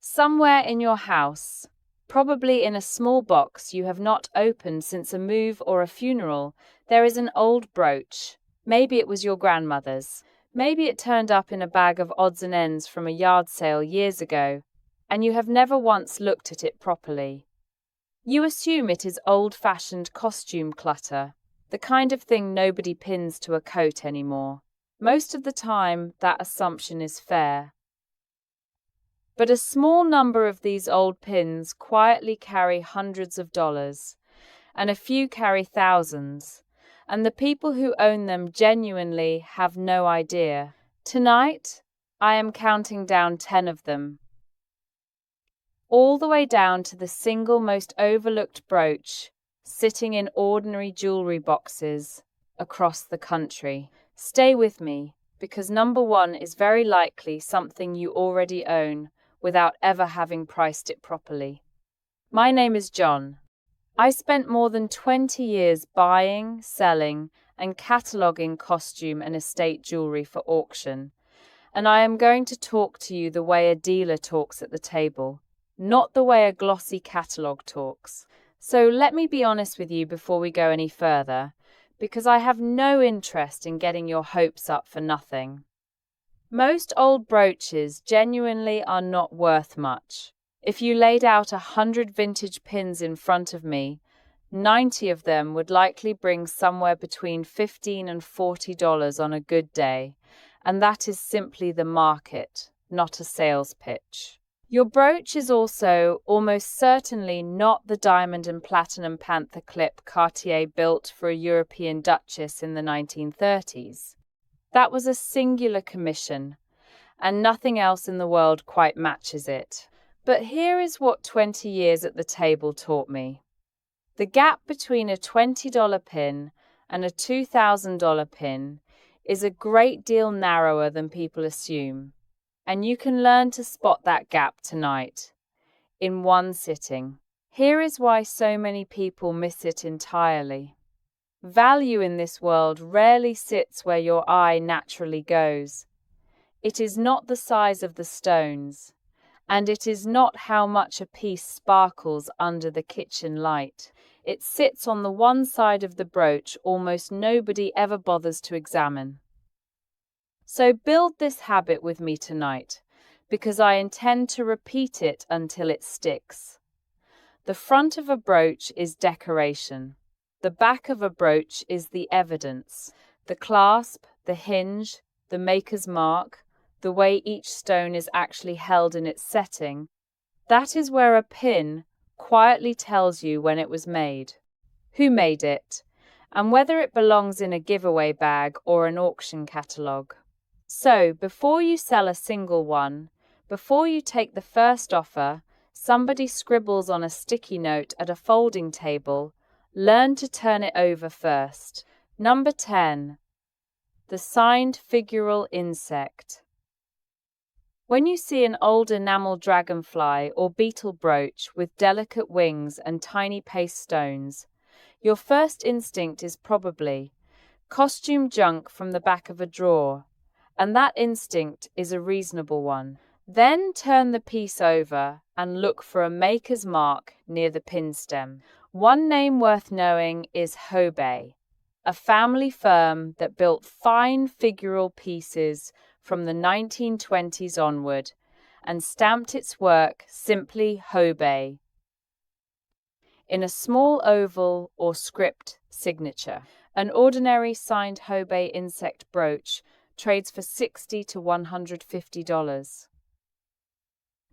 Somewhere in your house, probably in a small box you have not opened since a move or a funeral, there is an old brooch. Maybe it was your grandmother's. Maybe it turned up in a bag of odds and ends from a yard sale years ago, and you have never once looked at it properly. You assume it is old-fashioned costume clutter, the kind of thing nobody pins to a coat anymore. Most of the time, that assumption is fair. But a small number of these old pins quietly carry hundreds of dollars, and a few carry thousands, and the people who own them genuinely have no idea. Tonight, I am counting down 10 of them, all the way down to the single most overlooked brooch, sitting in ordinary jewelry boxes across the country. Stay with me, because number one is very likely something you already own without ever having priced it properly. My name is John. I spent more than 20 years buying, selling, and cataloging costume and estate jewelry for auction, and I am going to talk to you the way a dealer talks at the table, not the way a glossy catalog talks. So let me be honest with you before we go any further, because I have no interest in getting your hopes up for nothing. Most old brooches genuinely are not worth much. If you laid out 100 vintage pins in front of me, 90 of them would likely bring somewhere between $15 and $40 on a good day, and that is simply the market, not a sales pitch. Your brooch is also almost certainly not the diamond and platinum panther clip Cartier built for a European duchess in the 1930s. That was a singular commission, and nothing else in the world quite matches it. But here is what 20 years at the table taught me. The gap between a $20 pin and a $2,000 pin is a great deal narrower than people assume, and you can learn to spot that gap tonight, in one sitting. Here is why so many people miss it entirely. Value in this world rarely sits where your eye naturally goes. It is not the size of the stones, and it is not how much a piece sparkles under the kitchen light. It sits on the one side of the brooch almost nobody ever bothers to examine. So build this habit with me tonight, because I intend to repeat it until it sticks. The front of a brooch is decoration. The back of a brooch is the evidence, the clasp, the hinge, the maker's mark, the way each stone is actually held in its setting. That is where a pin quietly tells you when it was made, who made it, and whether it belongs in a giveaway bag or an auction catalogue. So, before you sell a single one, before you take the first offer, somebody scribbles on a sticky note at a folding table, learn to turn it over first. Number 10. The signed figural insect. When you see an old enamel dragonfly or beetle brooch with delicate wings and tiny paste stones, your first instinct is probably costume junk from the back of a drawer, and that instinct is a reasonable one. Then turn the piece over and look for a maker's mark near the pin stem. One name worth knowing is Hobey, a family firm that built fine figural pieces from the 1920s onward and stamped its work simply Hobey in a small oval or script signature. An ordinary signed Hobey insect brooch trades for $60 to $150.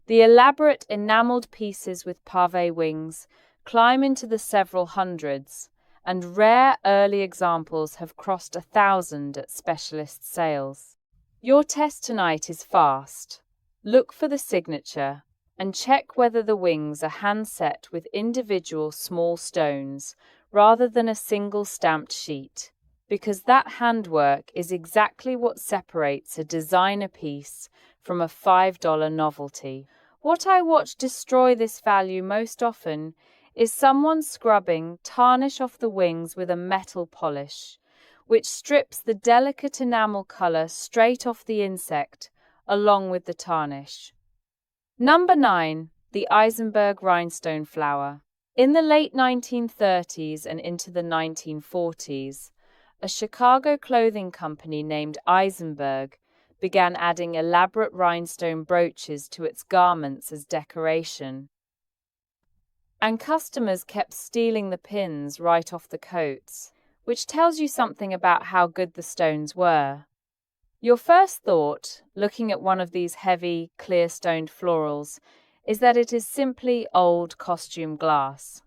The elaborate enameled pieces with pave wings climb into the several hundreds, and rare early examples have crossed 1,000 at specialist sales. Your test tonight is fast. Look for the signature and check whether the wings are hand-set with individual small stones rather than a single stamped sheet, because that handwork is exactly what separates a designer piece from a $5 novelty. What I watch destroy this value most often is someone scrubbing tarnish off the wings with a metal polish, which strips the delicate enamel color straight off the insect along with the tarnish. Number 9. The Eisenberg Rhinestone Flower. In the late 1930s and into the 1940s, a Chicago clothing company named Eisenberg began adding elaborate rhinestone brooches to its garments as decoration. And customers kept stealing the pins right off the coats, which tells you something about how good the stones were. Your first thought, looking at one of these heavy, clear stoned florals, is that it is simply old costume glass.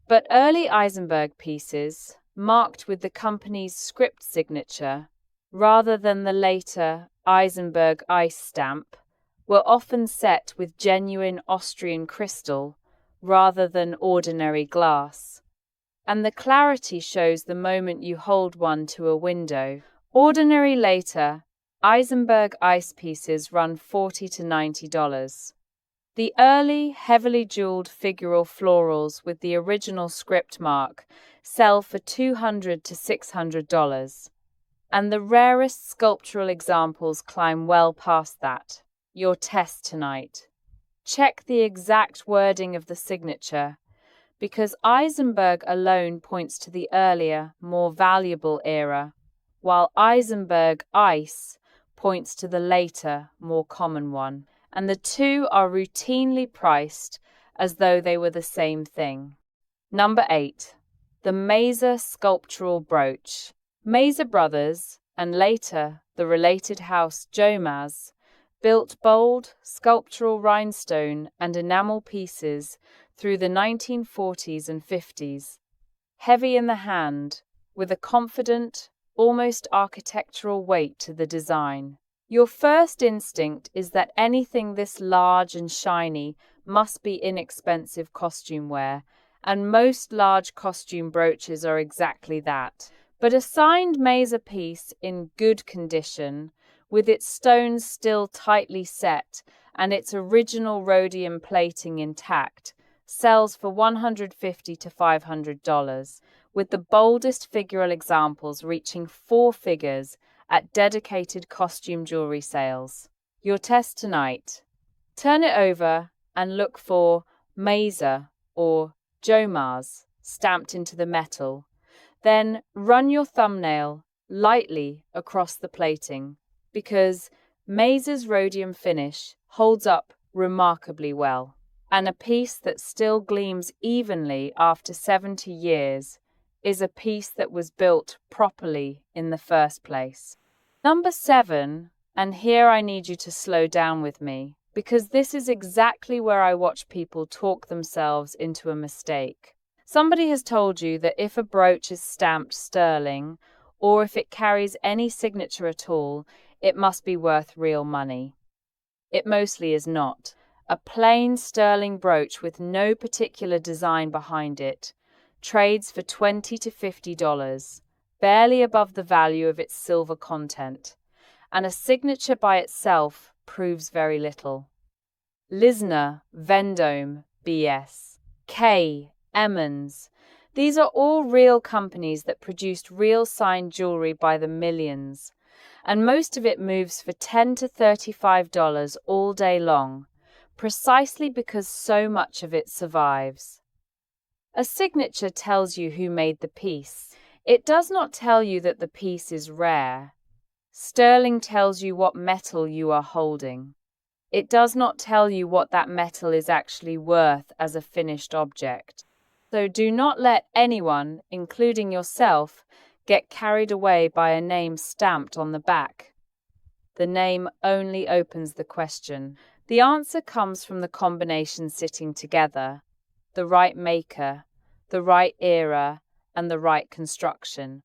But early Eisenberg pieces, marked with the company's script signature, rather than the later Eisenberg ice stamp, were often set with genuine Austrian crystal rather than ordinary glass. And the clarity shows the moment you hold one to a window. Ordinary later, Eisenberg ice pieces run $40 to $90. The early, heavily jeweled figural florals with the original script mark sell for $200 to $600, and the rarest sculptural examples climb well past that. Your test tonight. Check the exact wording of the signature, because Eisenberg alone points to the earlier, more valuable era, while Eisenberg ice points to the later, more common one. And the two are routinely priced as though they were the same thing. Number 8. The Maser Sculptural Brooch. Maser Brothers, and later the related house Jomaz, built bold, sculptural rhinestone and enamel pieces through the 1940s and 50s. Heavy in the hand, with a confident, almost architectural weight to the design. Your first instinct is that anything this large and shiny must be inexpensive costume wear, and most large costume brooches are exactly that. But a signed Maser piece in good condition, with its stones still tightly set and its original rhodium plating intact, sells for $150 to $500, with the boldest figural examples reaching 4 figures at dedicated costume jewelry sales. Your test tonight. Turn it over and look for Maser or Jomaz stamped into the metal. Then run your thumbnail lightly across the plating, because Maser's rhodium finish holds up remarkably well. And a piece that still gleams evenly after 70 years is a piece that was built properly in the first place. Number 7, and here I need you to slow down with me, because this is exactly where I watch people talk themselves into a mistake. Somebody has told you that if a brooch is stamped sterling, or if it carries any signature at all, it must be worth real money. It mostly is not. A plain sterling brooch with no particular design behind it trades for $20 to $50, barely above the value of its silver content, and a signature by itself proves very little. Lisner, Vendome, BS, Kay, Emmons, these are all real companies that produced real signed jewelry by the millions, and most of it moves for $10 to $35 all day long, precisely because so much of it survives. A signature tells you who made the piece. It does not tell you that the piece is rare. Sterling tells you what metal you are holding. It does not tell you what that metal is actually worth as a finished object. So do not let anyone, including yourself, get carried away by a name stamped on the back. The name only opens the question. The answer comes from the combination sitting together, the right maker, the right era, and the right construction.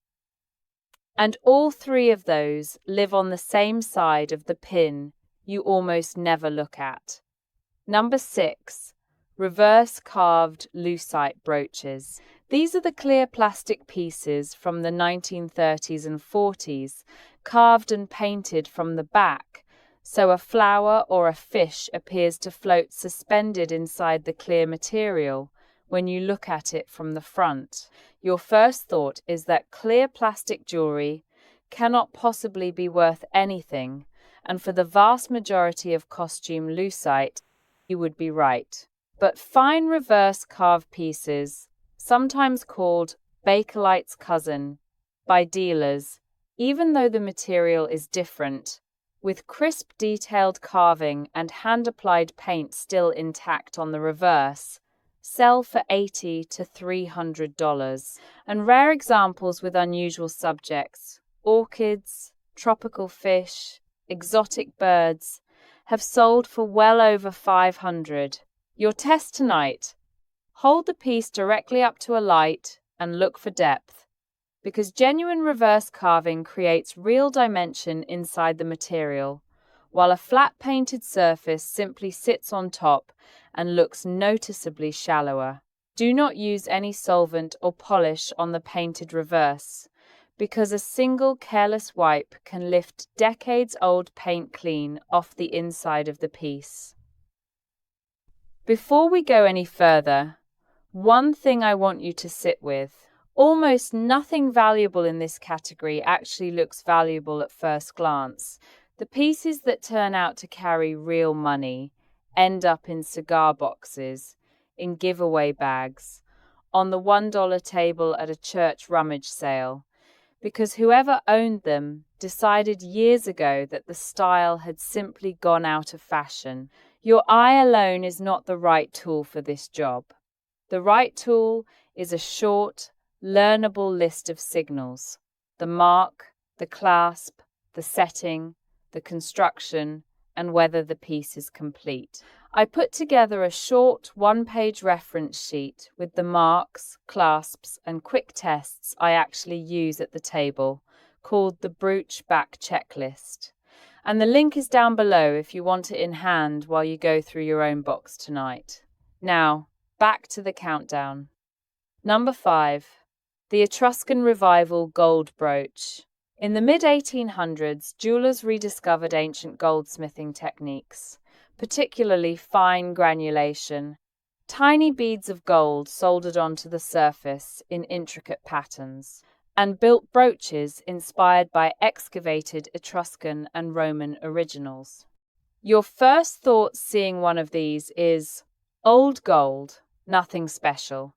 And all 3 of those live on the same side of the pin you almost never look at. Number 6. Reverse carved lucite brooches. These are the clear plastic pieces from the 1930s and 40s, carved and painted from the back, so a flower or a fish appears to float suspended inside the clear material when you look at it from the front. Your first thought is that clear plastic jewelry cannot possibly be worth anything, and for the vast majority of costume lucite, You would be right. But fine reverse carved pieces, sometimes called Bakelite's cousin by dealers, even though the material is different, with crisp detailed carving and hand-applied paint still intact on the reverse, sell for $80 to $300. And rare examples with unusual subjects, orchids, tropical fish, exotic birds, have sold for well over $500. Your test tonight: hold the piece directly up to a light and look for depth, because genuine reverse carving creates real dimension inside the material, while a flat painted surface simply sits on top and looks noticeably shallower. Do not use any solvent or polish on the painted reverse, because a single careless wipe can lift decades-old paint clean off the inside of the piece. Before we go any further, one thing I want you to sit with. Almost nothing valuable in this category actually looks valuable at first glance. The pieces that turn out to carry real money end up in cigar boxes, in giveaway bags, on the $1 table at a church rummage sale, because whoever owned them decided years ago that the style had simply gone out of fashion. Your eye alone is not the right tool for this job. The right tool is a short, learnable list of signals: the mark, the clasp, the setting, the construction, and whether the piece is complete. I put together a short one-page reference sheet with the marks, clasps, and quick tests I actually use at the table, called the Brooch Back Checklist. And the link is down below if you want it in hand while you go through your own box tonight. Now, back to the countdown. Number 5. The Etruscan Revival Gold Brooch. In the mid-1800s, jewelers rediscovered ancient goldsmithing techniques, particularly fine granulation, tiny beads of gold soldered onto the surface in intricate patterns, and built brooches inspired by excavated Etruscan and Roman originals. Your first thought seeing one of these is, old gold, nothing special,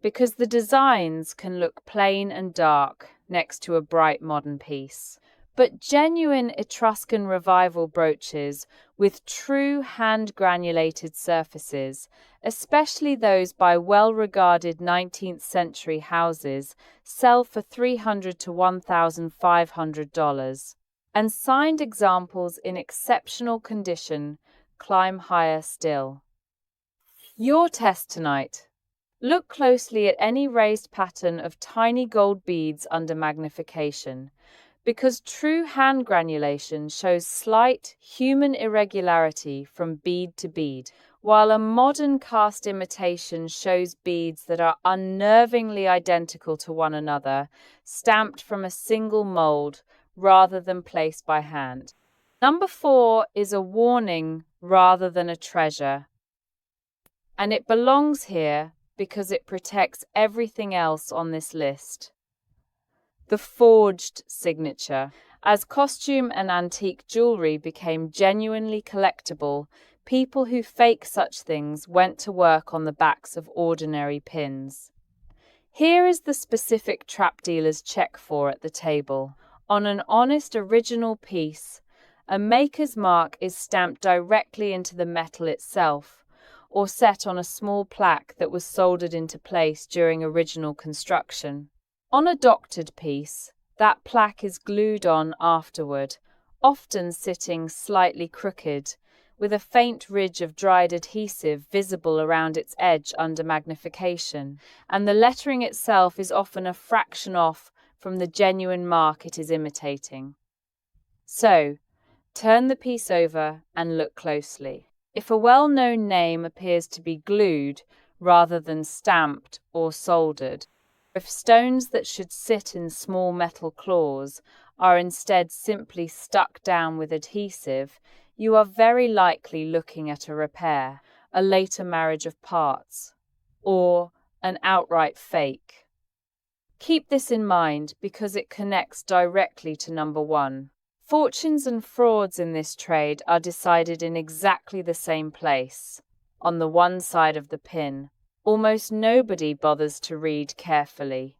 because the designs can look plain and dark next to a bright modern piece. But genuine Etruscan Revival brooches with true hand-granulated surfaces, especially those by well-regarded 19th century houses, sell for $300 to $1,500, and signed examples in exceptional condition climb higher still. Your test tonight: look closely at any raised pattern of tiny gold beads under magnification, because true hand granulation shows slight human irregularity from bead to bead, while a modern cast imitation shows beads that are unnervingly identical to one another, stamped from a single mold rather than placed by hand. Number 4 is a warning rather than a treasure, and it belongs here because it protects everything else on this list. The forged signature. As costume and antique jewelry became genuinely collectible, people who fake such things went to work on the backs of ordinary pins. Here is the specific trap dealers check for at the table. On an honest original piece, a maker's mark is stamped directly into the metal itself, or set on a small plaque that was soldered into place during original construction. On a doctored piece, that plaque is glued on afterward, often sitting slightly crooked, with a faint ridge of dried adhesive visible around its edge under magnification, and the lettering itself is often a fraction off from the genuine mark it is imitating. So, turn the piece over and look closely. If a well-known name appears to be glued rather than stamped or soldered, if stones that should sit in small metal claws are instead simply stuck down with adhesive, you are very likely looking at a repair, a later marriage of parts, or an outright fake. Keep this in mind because it connects directly to number 1. Fortunes and frauds in this trade are decided in exactly the same place, on the one side of the pin. Almost nobody bothers to read carefully.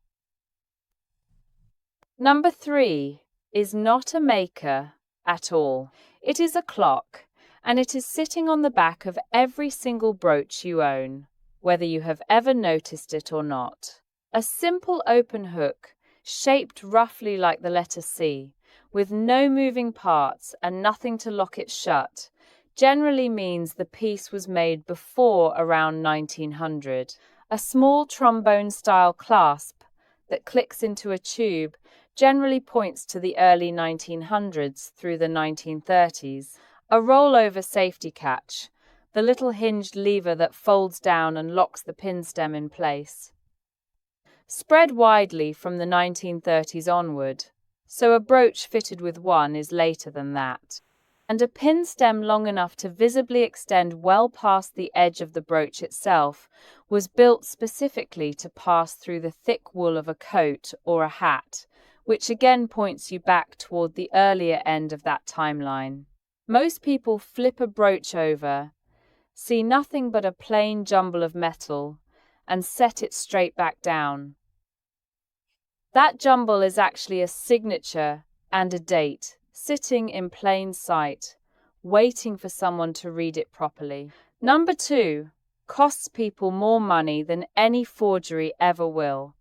Number 3 is not a maker at all. It is a clock, and it is sitting on the back of every single brooch you own, whether you have ever noticed it or not. A simple open hook, shaped roughly like the letter C, with no moving parts and nothing to lock it shut, generally means the piece was made before around 1900. A small trombone-style clasp that clicks into a tube generally points to the early 1900s through the 1930s. A rollover safety catch, the little hinged lever that folds down and locks the pin stem in place, spread widely from the 1930s onward, so a brooch fitted with one is later than that. And a pin stem long enough to visibly extend well past the edge of the brooch itself was built specifically to pass through the thick wool of a coat or a hat, which again points you back toward the earlier end of that timeline. Most people flip a brooch over, see nothing but a plain jumble of metal, and set it straight back down. That jumble is actually a signature and a date, sitting in plain sight, waiting for someone to read it properly. Number 2 costs people more money than any forgery ever will,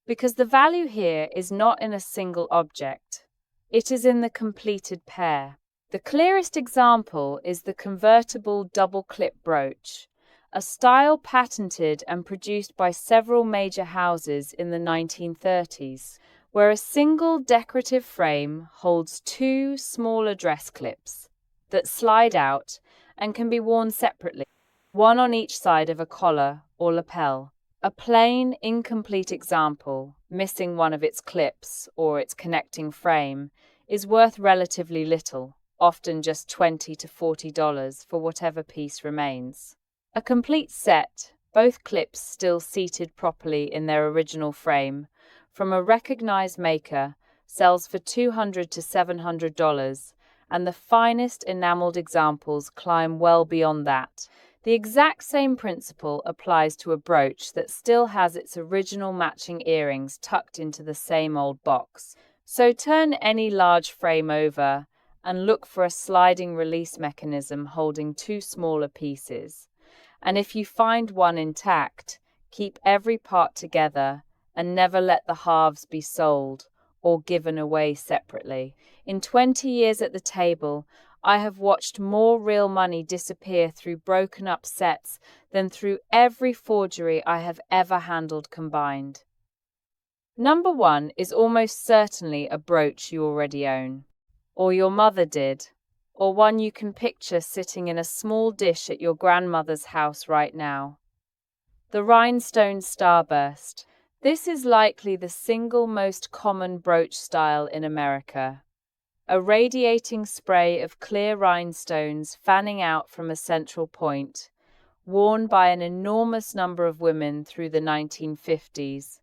because the value here is not in a single object. It is in the completed pair. The clearest example is the convertible double-clip brooch, a style patented and produced by several major houses in the 1930s, where a single decorative frame holds 2 smaller dress clips that slide out and can be worn separately, one on each side of a collar or lapel. A plain, incomplete example, missing one of its clips or its connecting frame, is worth relatively little, often just $20 to $40 for whatever piece remains. A complete set, both clips still seated properly in their original frame, from a recognized maker, sells for $200 to $700, and the finest enameled examples climb well beyond that. The exact same principle applies to a brooch that still has its original matching earrings tucked into the same old box. So turn any large frame over and look for a sliding release mechanism holding 2 smaller pieces. And if you find one intact, keep every part together and never let the halves be sold or given away separately. In 20 years at the table, I have watched more real money disappear through broken up sets than through every forgery I have ever handled combined. Number 1 is almost certainly a brooch you already own, or your mother did, or one you can picture sitting in a small dish at your grandmother's house right now. The rhinestone starburst. This is likely the single most common brooch style in America. A radiating spray of clear rhinestones fanning out from a central point, worn by an enormous number of women through the 1950s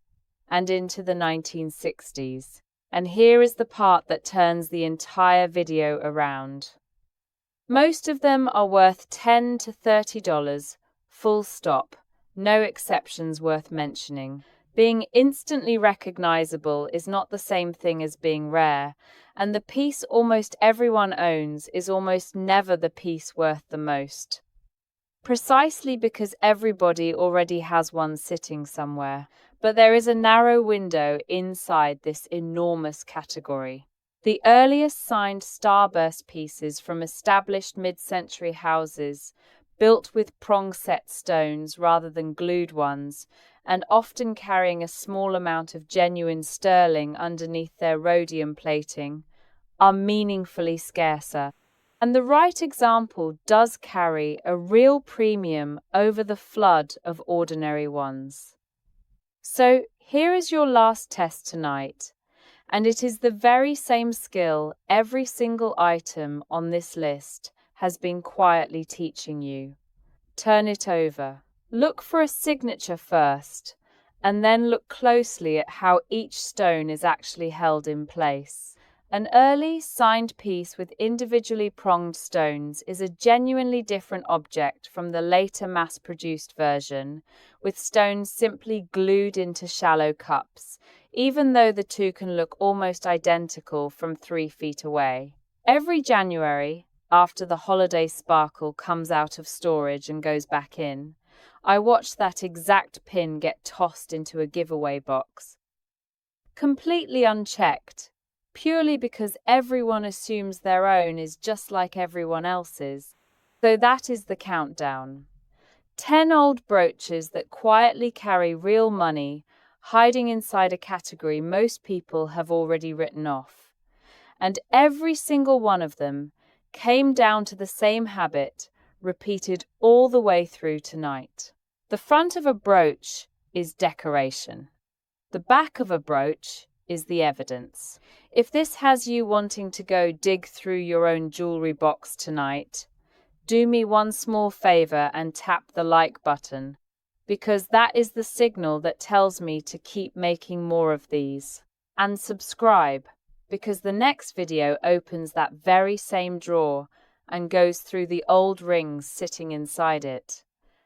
and into the 1960s. And here is the part that turns the entire video around. Most of them are worth $10 to $30, full stop, no exceptions worth mentioning. Being instantly recognizable is not the same thing as being rare, and the piece almost everyone owns is almost never the piece worth the most. Precisely because everybody already has one sitting somewhere, but there is a narrow window inside this enormous category. The earliest signed starburst pieces from established mid-century houses, built with prong-set stones rather than glued ones, and often carrying a small amount of genuine sterling underneath their rhodium plating, are meaningfully scarcer. And the right example does carry a real premium over the flood of ordinary ones. So here is your last test tonight, and it is the very same skill every single item on this list has been quietly teaching you. Turn it over. Look for a signature first, and then look closely at how each stone is actually held in place. An early, signed piece with individually pronged stones is a genuinely different object from the later mass-produced version, with stones simply glued into shallow cups, even though the two can look almost identical from 3 feet away. Every January, after the holiday sparkle comes out of storage and goes back in, I watch that exact pin get tossed into a giveaway box, completely unchecked, purely because everyone assumes their own is just like everyone else's. So that is the countdown. 10 old brooches that quietly carry real money, hiding inside a category most people have already written off. And every single one of them came down to the same habit, repeated all the way through tonight. The front of a brooch is decoration. The back of a brooch is the evidence. If this has you wanting to go dig through your own jewelry box tonight, do me one small favor and tap the like button, because that is the signal that tells me to keep making more of these. And subscribe, because the next video opens that very same drawer and goes through the old rings sitting inside it.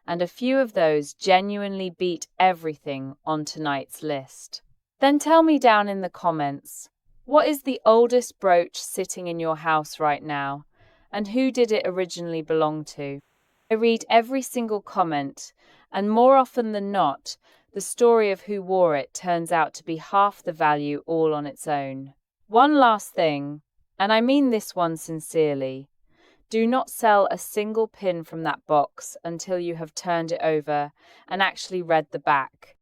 And a few of those genuinely beat everything on tonight's list. Then tell me down in the comments, what is the oldest brooch sitting in your house right now, and who did it originally belong to? I read every single comment, and more often than not, the story of who wore it turns out to be half the value all on its own. One last thing, and I mean this one sincerely. Do not sell a single pin from that box until you have turned it over and actually read the back.